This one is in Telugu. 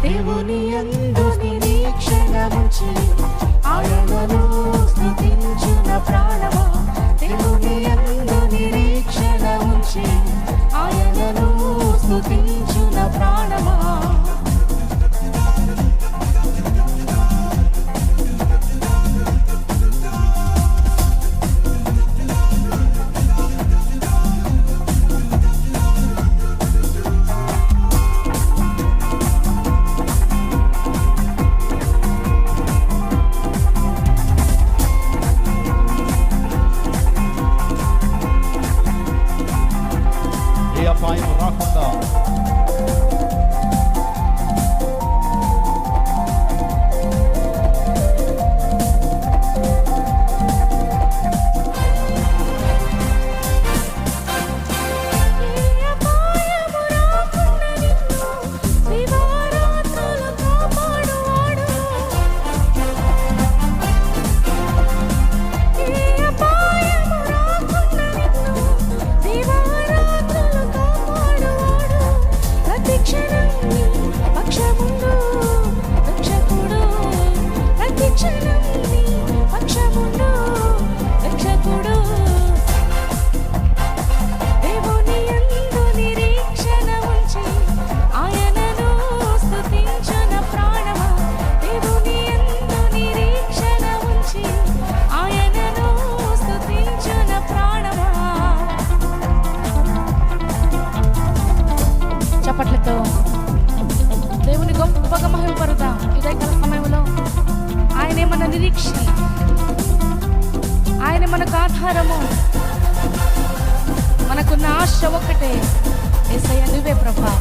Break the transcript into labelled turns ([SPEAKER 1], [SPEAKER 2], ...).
[SPEAKER 1] దేవుని యందు నిరీక్షణ ఉంచి ఆయనను స్తుతించున ప్రాణమా. దేవుని యందు నిరీక్షణ ఉంచి ఆయనను స్తుతించున ప్రాణమా.
[SPEAKER 2] అపాయం రాకుండా
[SPEAKER 1] చప్పట్లతో దేవుని గొప్పగా మహిమపరుదాం. ఉదయకాల సమయంలో ఆయనే మన నిరీక్షణ, ఆయన మనకు ఆధారము. మనకున్న ఆశ ఒక్కటే, యేసయ్య నువ్వే ప్రభా.